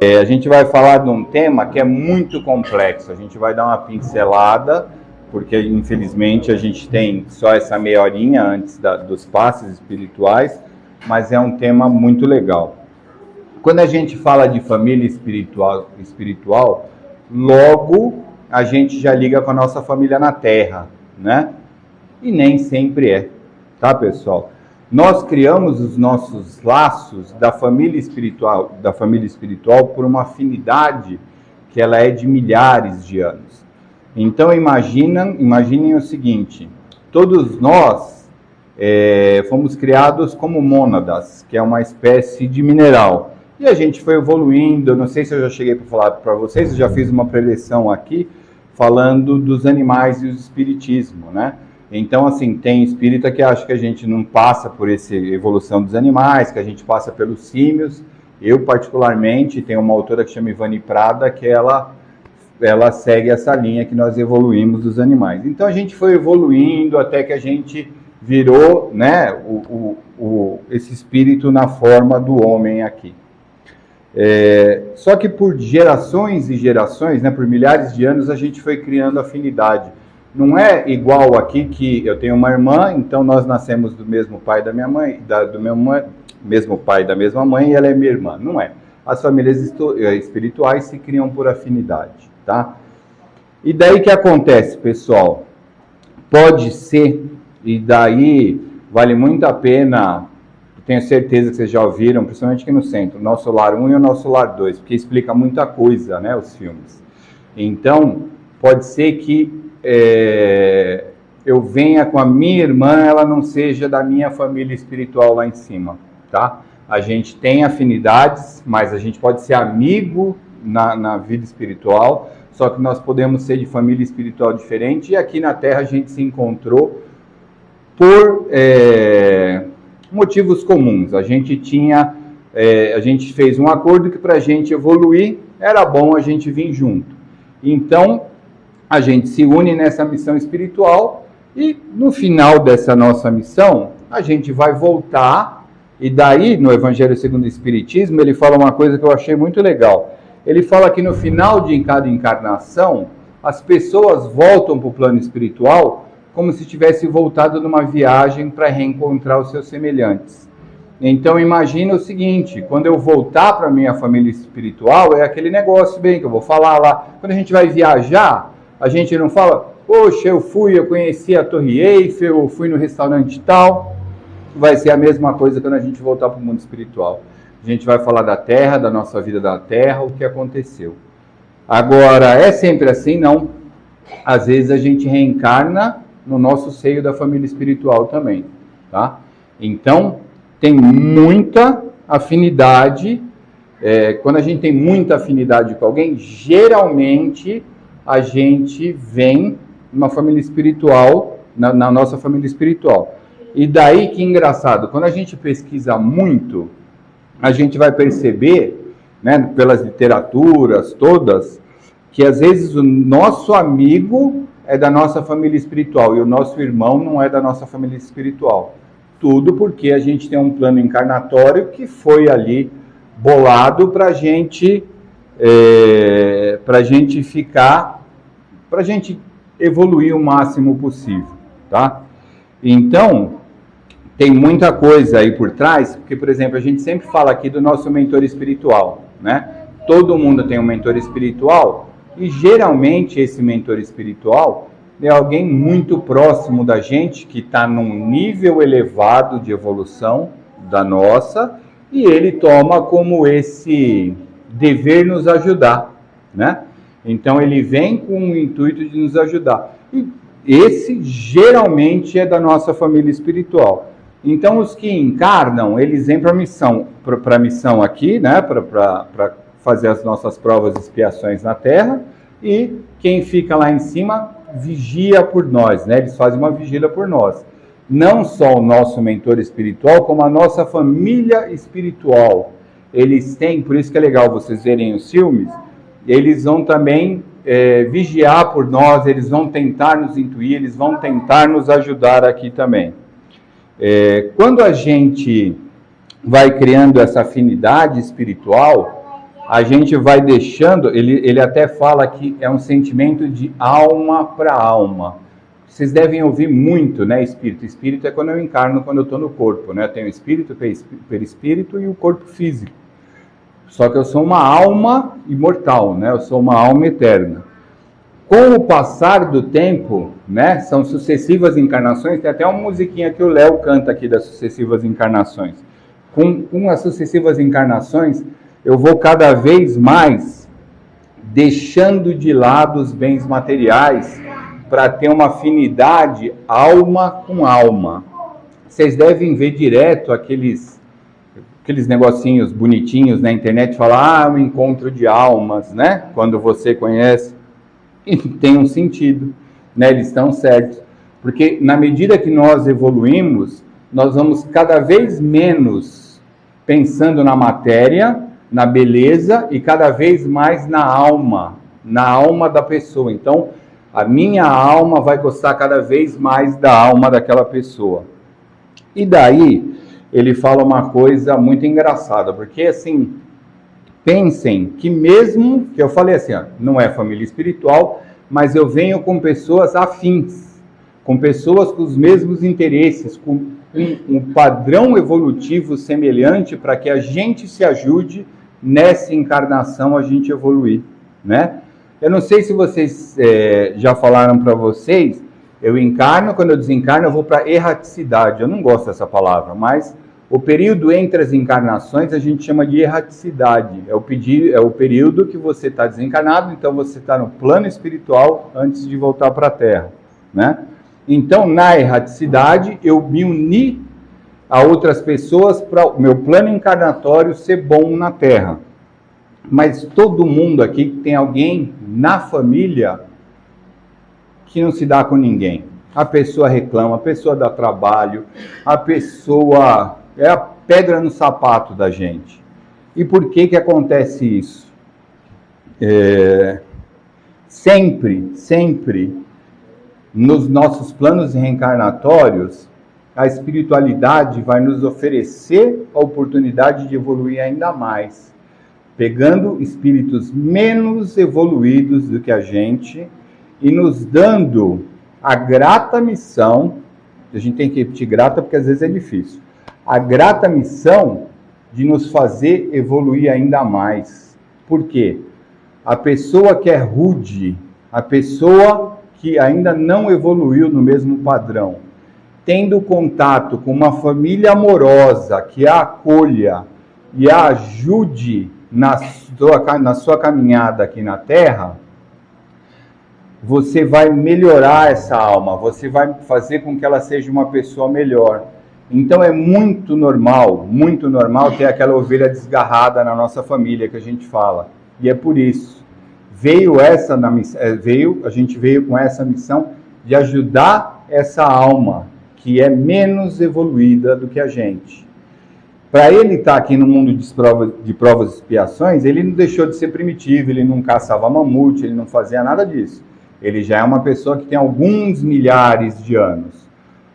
A gente vai falar de um tema que é muito complexo. A gente vai dar uma pincelada, porque infelizmente a gente tem só essa meia horinha antes dos passes espirituais, mas é um tema muito legal. Quando a gente fala de família espiritual, logo a gente já liga com a nossa família na Terra, né? E nem sempre é, tá, pessoal? Nós criamos os nossos laços da família espiritual por uma afinidade que ela é de milhares de anos. Então imaginem o seguinte: todos nós fomos criados como mônadas, que é uma espécie de mineral. E a gente foi evoluindo. Não sei se eu já cheguei para falar para vocês, eu já fiz uma preleção aqui falando dos animais e o espiritismo, né? Então, assim, tem espírita que acha que a gente não passa por essa evolução dos animais, que a gente passa pelos símios. Eu, particularmente, tenho uma autora que chama Ivani Prada, que ela segue essa linha que nós evoluímos dos animais. Então, a gente foi evoluindo até que a gente virou, né, esse espírito na forma do homem aqui. Só que por gerações e gerações, né, por milhares de anos, a gente foi criando afinidade. Não é igual aqui que eu tenho uma irmã, então nós nascemos do mesmo pai da minha mãe, mesmo pai da mesma mãe, e ela é minha irmã. Não é. As famílias espirituais se criam por afinidade, tá? E daí que acontece, pessoal? Pode ser, e daí vale muito a pena, tenho certeza que vocês já ouviram, principalmente aqui no centro, o Nosso Lar 1 e o Nosso Lar 2, porque explica muita coisa, né, os filmes. Então, pode ser que eu venha com a minha irmã, ela não seja da minha família espiritual lá em cima, tá? A gente tem afinidades, mas a gente pode ser amigo na vida espiritual, só que nós podemos ser de família espiritual diferente, e aqui na Terra a gente se encontrou por motivos comuns. A gente fez um acordo que para a gente evoluir era bom a gente vir junto. Então, a gente se une nessa missão espiritual e no final dessa nossa missão, a gente vai voltar. E daí, no Evangelho segundo o Espiritismo, ele fala uma coisa que eu achei muito legal. Ele fala que no final de cada encarnação, as pessoas voltam para o plano espiritual como se tivesse voltado numa viagem para reencontrar os seus semelhantes. Então imagina o seguinte: quando eu voltar para a minha família espiritual, é aquele negócio bem que eu vou falar lá. Quando a gente vai viajar, a gente não fala, poxa, eu conheci a Torre Eiffel, eu fui no restaurante tal. Vai ser a mesma coisa quando a gente voltar para o mundo espiritual. A gente vai falar da Terra, da nossa vida da Terra, o que aconteceu. Agora, é sempre assim? Não. Às vezes a gente reencarna no nosso seio da família espiritual também, tá? Então, tem muita afinidade. Quando a gente tem muita afinidade com alguém, geralmente a gente vem numa família espiritual, na nossa família espiritual. E daí que engraçado, quando a gente pesquisa muito, a gente vai perceber, né, pelas literaturas todas, que às vezes o nosso amigo é da nossa família espiritual e o nosso irmão não é da nossa família espiritual. Tudo porque a gente tem um plano encarnatório que foi ali bolado para a gente evoluir o máximo possível, tá? Então, tem muita coisa aí por trás, porque, por exemplo, a gente sempre fala aqui do nosso mentor espiritual, né? Todo mundo tem um mentor espiritual e, geralmente, esse mentor espiritual é alguém muito próximo da gente, que está num nível elevado de evolução da nossa, e ele toma como esse dever nos ajudar, né? Então ele vem com o intuito de nos ajudar. E esse geralmente é da nossa família espiritual. Então os que encarnam, eles vêm para a missão aqui, né? Para fazer as nossas provas e expiações na Terra, e quem fica lá em cima vigia por nós, né? Eles fazem uma vigília por nós. Não só o nosso mentor espiritual, como a nossa família espiritual. Eles têm, por isso que é legal vocês verem os filmes, eles vão também vigiar por nós, eles vão tentar nos intuir, eles vão tentar nos ajudar aqui também. Quando a gente vai criando essa afinidade espiritual, a gente vai deixando, ele até fala que é um sentimento de alma para alma. Vocês devem ouvir muito, né, espírito. Espírito é quando eu encarno, quando eu estou no corpo, né? Eu tenho espírito, perispírito e o corpo físico. Só que eu sou uma alma imortal, né? Eu sou uma alma eterna. Com o passar do tempo, né, são sucessivas encarnações, tem até uma musiquinha que o Léo canta aqui das sucessivas encarnações. Com as sucessivas encarnações, eu vou cada vez mais deixando de lado os bens materiais para ter uma afinidade alma com alma. Vocês devem ver direto aqueles negocinhos bonitinhos na internet, falar, o encontro de almas, né? Quando você conhece, e tem um sentido, né? Eles estão certos. Porque na medida que nós evoluímos, nós vamos cada vez menos pensando na matéria, na beleza, e cada vez mais na alma da pessoa. Então, a minha alma vai gostar cada vez mais da alma daquela pessoa. E daí, ele fala uma coisa muito engraçada, porque assim, pensem que mesmo, que eu falei assim, ó, não é família espiritual, mas eu venho com pessoas afins, com pessoas com os mesmos interesses, com um padrão evolutivo semelhante para que a gente se ajude nessa encarnação a gente evoluir, né? Eu não sei se vocês já falaram para vocês, eu encarno, quando eu desencarno eu vou para erraticidade, eu não gosto dessa palavra, mas o período entre as encarnações a gente chama de erraticidade, é o período que você está desencarnado, então você está no plano espiritual antes de voltar para a Terra, né? Então, na erraticidade, eu me uni a outras pessoas para o meu plano encarnatório ser bom na Terra. Mas todo mundo aqui tem alguém na família que não se dá com ninguém. A pessoa reclama, a pessoa dá trabalho, a pessoa é a pedra no sapato da gente. E por que acontece isso? Sempre nos nossos planos reencarnatórios, a espiritualidade vai nos oferecer a oportunidade de evoluir ainda mais, pegando espíritos menos evoluídos do que a gente e nos dando a grata missão, a gente tem que repetir grata porque às vezes é difícil, a grata missão de nos fazer evoluir ainda mais. Por quê? A pessoa que é rude, a pessoa que ainda não evoluiu no mesmo padrão, tendo contato com uma família amorosa que a acolha e a ajude na sua caminhada aqui na Terra, você vai melhorar essa alma, você vai fazer com que ela seja uma pessoa melhor. Então é muito normal ter aquela ovelha desgarrada na nossa família que a gente fala. E é por isso. A gente veio com essa missão de ajudar essa alma que é menos evoluída do que a gente. Para ele estar aqui no mundo de provas e expiações, ele não deixou de ser primitivo, ele não caçava mamute, ele não fazia nada disso. Ele já é uma pessoa que tem alguns milhares de anos.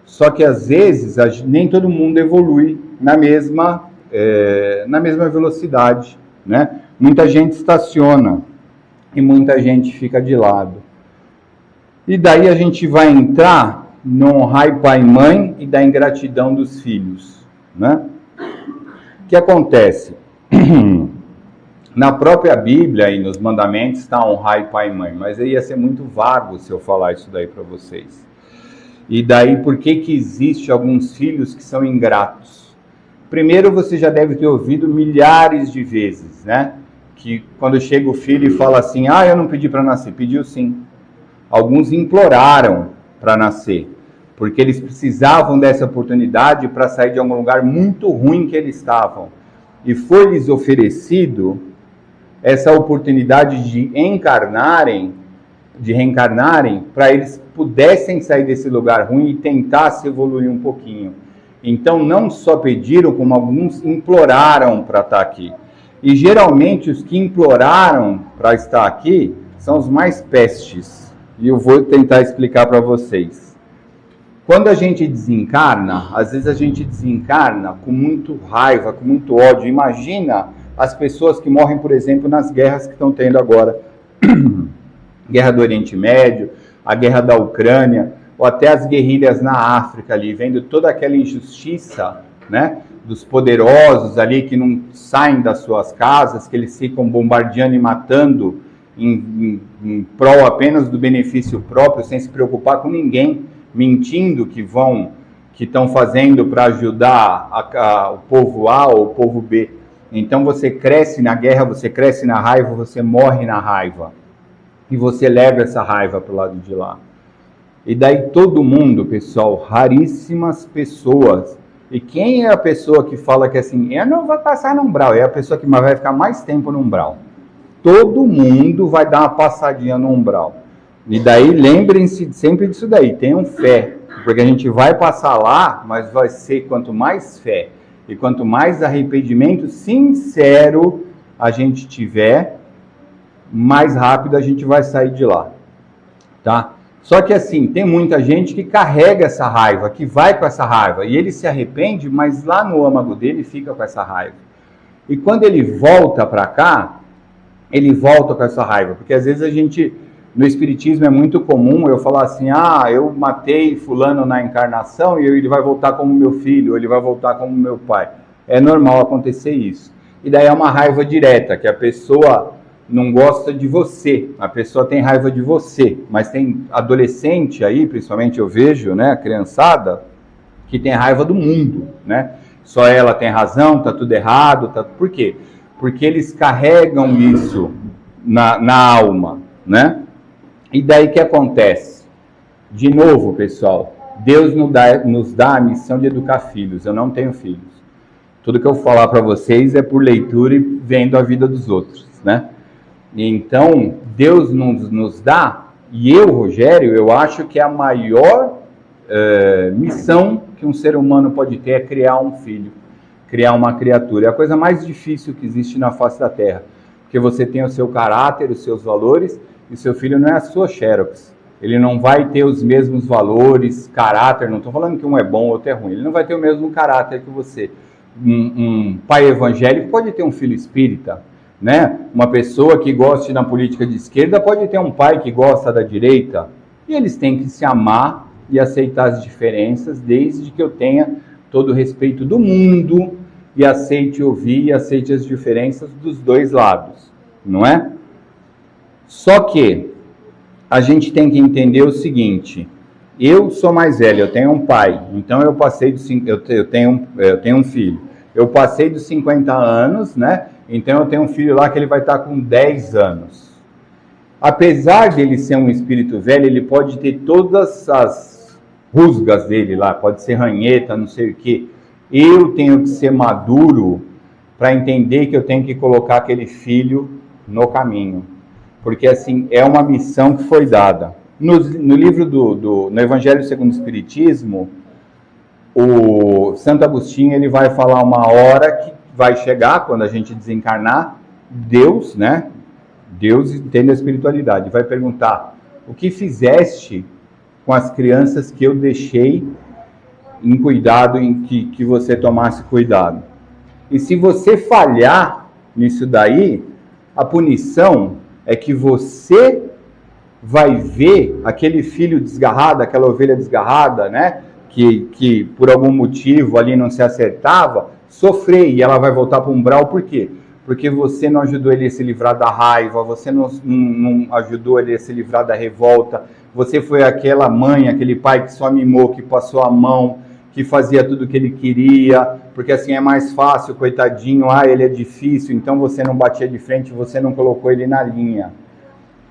Só que às vezes nem todo mundo evolui na mesma velocidade, né? Muita gente estaciona e muita gente fica de lado. E daí a gente vai entrar no honrar pai e mãe e da ingratidão dos filhos, né? O que acontece? Na própria Bíblia e nos mandamentos está honrar pai e mãe, mas ia ser muito vago se eu falar isso daí para vocês. E daí por que existe alguns filhos que são ingratos? Primeiro, você já deve ter ouvido milhares de vezes, né? Que quando chega o filho e fala assim, eu não pedi para nascer, pediu sim. Alguns imploraram para nascer, porque eles precisavam dessa oportunidade para sair de algum lugar muito ruim que eles estavam. E foi-lhes oferecido essa oportunidade de reencarnarem, para eles pudessem sair desse lugar ruim e tentar se evoluir um pouquinho. Então não só pediram, como alguns imploraram para estar aqui. E geralmente os que imploraram para estar aqui são os mais pestes. E eu vou tentar explicar para vocês. Quando a gente desencarna, às vezes a gente desencarna com muito raiva, com muito ódio. Imagina as pessoas que morrem, por exemplo, nas guerras que estão tendo agora. Guerra do Oriente Médio, a guerra da Ucrânia, ou até as guerrilhas na África ali, vendo toda aquela injustiça, né, dos poderosos ali que não saem das suas casas, que eles ficam bombardeando e matando em prol apenas do benefício próprio, sem se preocupar com ninguém, mentindo que estão fazendo para ajudar o povo A ou o povo B. Então você cresce na guerra, você cresce na raiva, você morre na raiva. E você leva essa raiva para o lado de lá. E daí todo mundo, pessoal, raríssimas pessoas. E quem é a pessoa que fala que assim, eu não vou passar no umbral? É a pessoa que vai ficar mais tempo no umbral. Todo mundo vai dar uma passadinha no umbral. E daí lembrem-se sempre disso daí, tenham fé. Porque a gente vai passar lá, mas vai ser quanto mais fé e quanto mais arrependimento sincero a gente tiver, mais rápido a gente vai sair de lá, tá? Só que assim, tem muita gente que carrega essa raiva, que vai com essa raiva, e ele se arrepende, mas lá no âmago dele fica com essa raiva. E quando ele volta para cá, ele volta com essa raiva, porque às vezes a gente, no espiritismo é muito comum eu falar assim, eu matei fulano na encarnação e ele vai voltar como meu filho, ou ele vai voltar como meu pai. É normal acontecer isso. E daí é uma raiva direta, que a pessoa não gosta de você, a pessoa tem raiva de você, mas tem adolescente aí, principalmente eu vejo, né, a criançada, que tem raiva do mundo, né? Só ela tem razão, tá tudo errado, por quê? Porque eles carregam isso na alma, né? E daí que acontece? De novo, pessoal, Deus nos dá a missão de educar filhos. Eu não tenho filhos. Tudo que eu falar para vocês é por leitura e vendo a vida dos outros, né? Então, Deus nos dá, e eu, Rogério, eu acho que a maior missão que um ser humano pode ter é criar um filho, criar uma criatura. É a coisa mais difícil que existe na face da Terra, porque você tem o seu caráter, os seus valores, e seu filho não é a sua xerox. Ele não vai ter os mesmos valores, caráter, não estou falando que um é bom, outro é ruim, ele não vai ter o mesmo caráter que você. Um pai evangélico pode ter um filho espírita, né? Uma pessoa que goste da política de esquerda pode ter um pai que gosta da direita, e eles têm que se amar e aceitar as diferenças, desde que eu tenha todo o respeito do mundo e aceite ouvir e aceite as diferenças dos dois lados, não é? Só que a gente tem que entender o seguinte, eu sou mais velho, eu tenho um pai, então eu passei eu tenho um filho, eu passei dos 50 anos, né? Então eu tenho um filho lá que ele vai estar com 10 anos. Apesar de ele ser um espírito velho, ele pode ter todas as rusgas dele lá, pode ser ranheta, não sei o que. Eu tenho que ser maduro para entender que eu tenho que colocar aquele filho no caminho. Porque assim, é uma missão que foi dada. No livro no Evangelho segundo o Espiritismo, o Santo Agostinho ele vai falar uma hora que vai chegar, quando a gente desencarnar, Deus, né? Deus entende a espiritualidade, vai perguntar, o que fizeste com as crianças que eu deixei em cuidado, em que você tomasse cuidado? E se você falhar nisso daí, a punição é que você vai ver aquele filho desgarrado, aquela ovelha desgarrada, né? Que por algum motivo ali não se acertava, sofrer, e ela vai voltar para o umbral. Por quê? Porque você não ajudou ele a se livrar da raiva, você não ajudou ele a se livrar da revolta, você foi aquela mãe, aquele pai que só mimou, que passou a mão, que fazia tudo o que ele queria, porque assim é mais fácil, coitadinho, ele é difícil, então você não batia de frente, você não colocou ele na linha.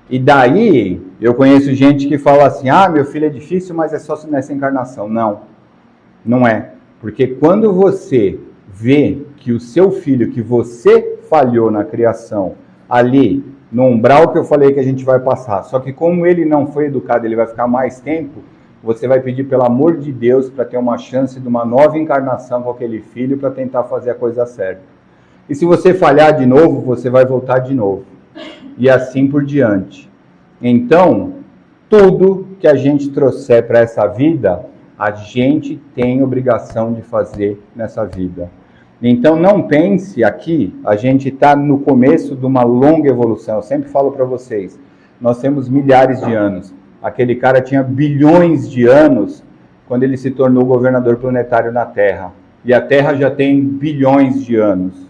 E daí, eu conheço gente que fala assim, meu filho é difícil, mas é só nessa encarnação. Não, não é. Porque quando você vê que o seu filho, que você falhou na criação, ali, no umbral que eu falei que a gente vai passar, só que como ele não foi educado, ele vai ficar mais tempo, você vai pedir pelo amor de Deus para ter uma chance de uma nova encarnação com aquele filho para tentar fazer a coisa certa. E se você falhar de novo, você vai voltar de novo. E assim por diante. Então, tudo que a gente trouxer para essa vida, a gente tem obrigação de fazer nessa vida. Então não pense aqui, a gente está no começo de uma longa evolução. Eu sempre falo para vocês, nós temos milhares de anos. Aquele cara tinha bilhões de anos quando ele se tornou governador planetário na Terra. E a Terra já tem bilhões de anos.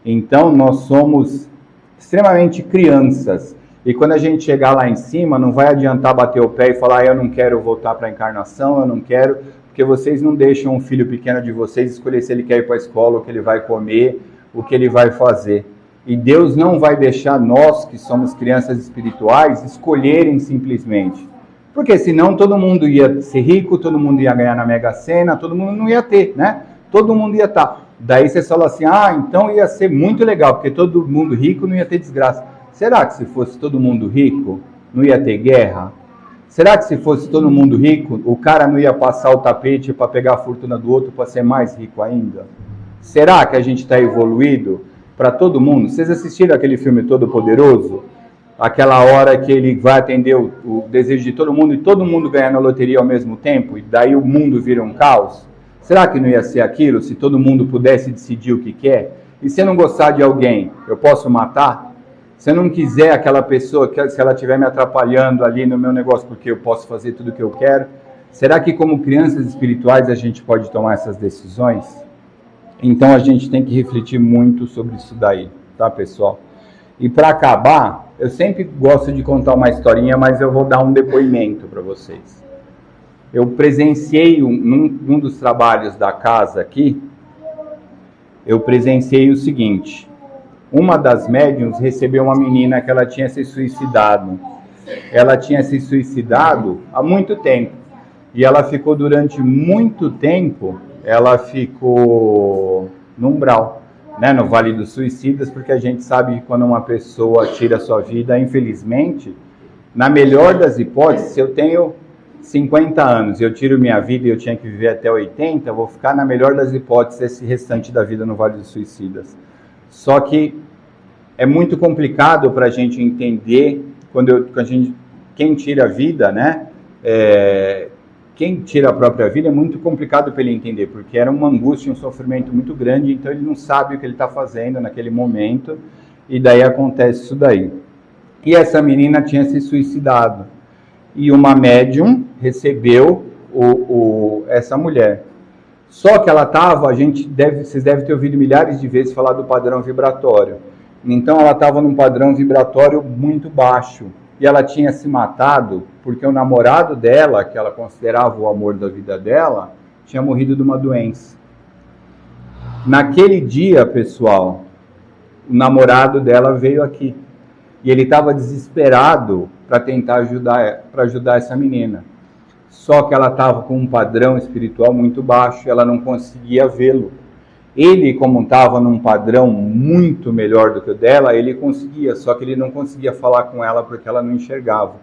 Então nós somos extremamente crianças. E quando a gente chegar lá em cima, não vai adiantar bater o pé e falar, eu não quero voltar para a encarnação, eu não quero, porque vocês não deixam um filho pequeno de vocês escolher se ele quer ir para a escola, o que ele vai comer, o que ele vai fazer. E Deus não vai deixar nós, que somos crianças espirituais, escolherem simplesmente. Porque senão todo mundo ia ser rico, todo mundo ia ganhar na Mega Sena, todo mundo não ia ter, né? Todo mundo ia estar. Daí você fala assim, então ia ser muito legal, porque todo mundo rico não ia ter desgraça. Será que se fosse todo mundo rico, não ia ter guerra? Será que se fosse todo mundo rico, o cara não ia passar o tapete para pegar a fortuna do outro para ser mais rico ainda? Será que a gente está evoluído para todo mundo? Vocês assistiram aquele filme Todo Poderoso? Aquela hora que ele vai atender o desejo de todo mundo e todo mundo ganha na loteria ao mesmo tempo e daí o mundo vira um caos? Será que não ia ser aquilo se todo mundo pudesse decidir o que quer? E se eu não gostar de alguém, eu posso matar? Se eu não quiser aquela pessoa, se ela estiver me atrapalhando ali no meu negócio porque eu posso fazer tudo o que eu quero, será que como crianças espirituais a gente pode tomar essas decisões? Então a gente tem que refletir muito sobre isso daí, tá, pessoal? E para acabar, eu sempre gosto de contar uma historinha, mas eu vou dar um depoimento para vocês. Eu presenciei num dos trabalhos da casa aqui, eu presenciei o seguinte: uma das médiuns recebeu uma menina que ela tinha se suicidado. Ela tinha se suicidado há muito tempo. E ela ficou durante muito tempo, ela ficou no umbral, né, no Vale dos Suicidas, porque a gente sabe que quando uma pessoa tira a sua vida, infelizmente, na melhor das hipóteses, se eu tenho 50 anos e eu tiro minha vida e eu tinha que viver até 80, eu vou ficar na melhor das hipóteses esse restante da vida no Vale dos Suicidas. Só que é muito complicado para a gente entender quem tira a vida, né? Quem tira a própria vida é muito complicado para ele entender, porque era uma angústia, um sofrimento muito grande, então ele não sabe o que ele está fazendo naquele momento, e daí acontece isso daí. E essa menina tinha se suicidado, e uma médium recebeu essa mulher. Só que ela estava, vocês devem ter ouvido milhares de vezes falar do padrão vibratório. Então ela estava num padrão vibratório muito baixo. E ela tinha se matado porque o namorado dela, que ela considerava o amor da vida dela, tinha morrido de uma doença. Naquele dia, pessoal, o namorado dela veio aqui. E ele estava desesperado para tentar ajudar essa menina. Só que ela estava com um padrão espiritual muito baixo, ela não conseguia vê-lo. Ele, como estava num padrão muito melhor do que o dela, ele conseguia, só que ele não conseguia falar com ela porque ela não enxergava.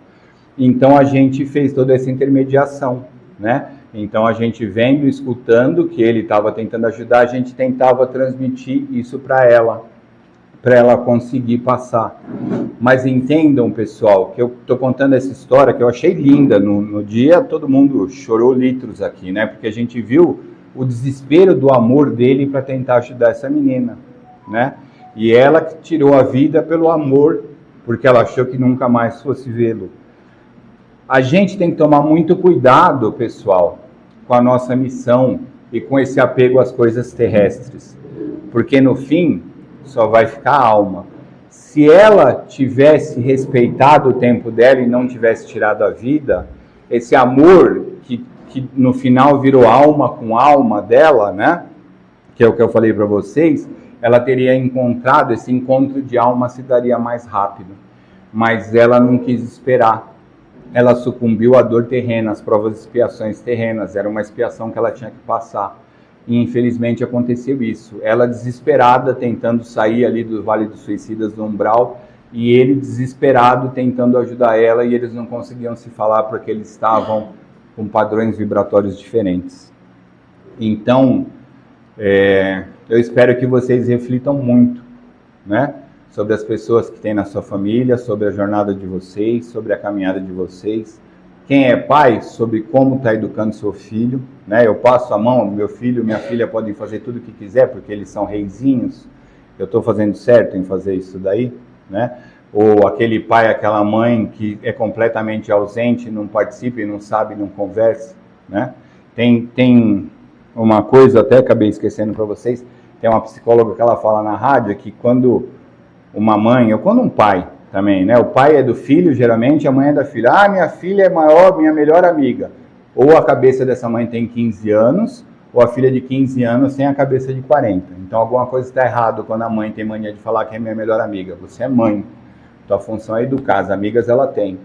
Então a gente fez toda essa intermediação, né? Então a gente vendo, escutando que ele estava tentando ajudar, a gente tentava transmitir isso para ela conseguir passar. Mas entendam, pessoal, que eu estou contando essa história que eu achei linda. No dia todo mundo chorou litros aqui, né? Porque a gente viu o desespero do amor dele para tentar ajudar essa menina, né? E ela que tirou a vida pelo amor, porque ela achou que nunca mais fosse vê-lo. A gente tem que tomar muito cuidado, pessoal, com a nossa missão e com esse apego às coisas terrestres, porque no fim só vai ficar a alma. Se ela tivesse respeitado o tempo dela e não tivesse tirado a vida, esse amor que no final virou alma com alma dela, né? Que é o que eu falei para vocês, ela teria encontrado, esse encontro de alma se daria mais rápido. Mas ela não quis esperar. Ela sucumbiu à dor terrena, às provas de expiações terrenas. Era uma expiação que ela tinha que passar. E infelizmente aconteceu isso. Ela desesperada, tentando sair ali do Vale dos Suicidas, do umbral, e ele desesperado, tentando ajudar ela, e eles não conseguiam se falar porque eles estavam com padrões vibratórios diferentes. Então, eu espero que vocês reflitam muito, né, sobre as pessoas que tem na sua família, sobre a jornada de vocês, sobre a caminhada de vocês, Quem é pai, sobre como está educando seu filho, né? Eu passo a mão, meu filho, minha filha podem fazer tudo o que quiser, porque eles são reizinhos. Eu estou fazendo certo em fazer isso daí, né? Ou aquele pai, aquela mãe que é completamente ausente, não participa e não sabe, não conversa, né? Tem uma coisa, até acabei esquecendo para vocês, tem uma psicóloga que ela fala na rádio que quando uma mãe, ou quando um pai também, né? O pai é do filho, geralmente, a mãe é da filha. Ah, minha filha é maior, minha melhor amiga. Ou a cabeça dessa mãe tem 15 anos, ou a filha de 15 anos tem a cabeça de 40. Então alguma coisa está errada quando a mãe tem mania de falar que é minha melhor amiga. Você é mãe, tua função é educar, as amigas ela tem.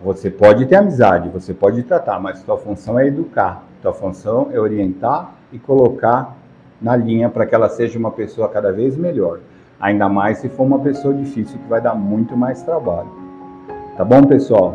Você pode ter amizade, você pode tratar, mas tua função é educar. Tua função é orientar e colocar na linha para que ela seja uma pessoa cada vez melhor. Ainda mais se for uma pessoa difícil, que vai dar muito mais trabalho. Tá bom, pessoal?